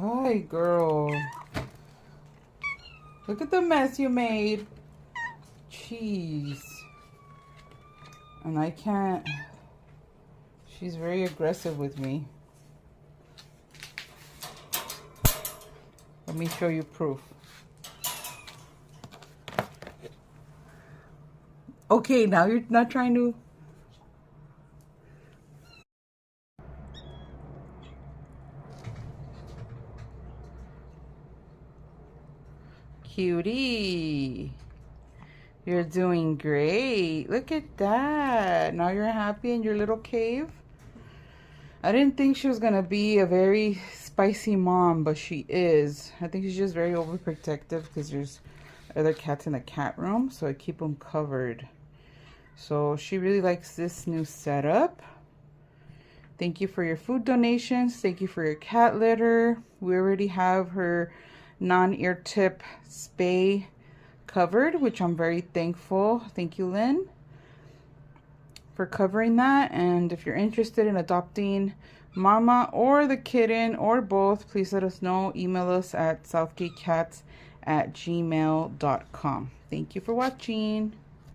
Hi, girl. Look at the mess you made. Jeez. And I can't. She's very aggressive with me. Let me show you proof. Okay, now you're not trying to. Cutie. You're doing great. Look at that. Now you're happy in your little cave. I didn't think she was going to be a very spicy mom, but she is. I think she's just very overprotective because there's other cats in the cat room, so I keep them covered. So she really likes this new setup. Thank you for your food donations. Thank you for your cat litter. We already have her non-ear tip spay covered, which I'm very thankful. Thank you, Lynn, for covering that. And if you're interested in adopting Mama or the kitten or both, please let us know. Email us at southgatecats@gmail.com. Thank you for watching.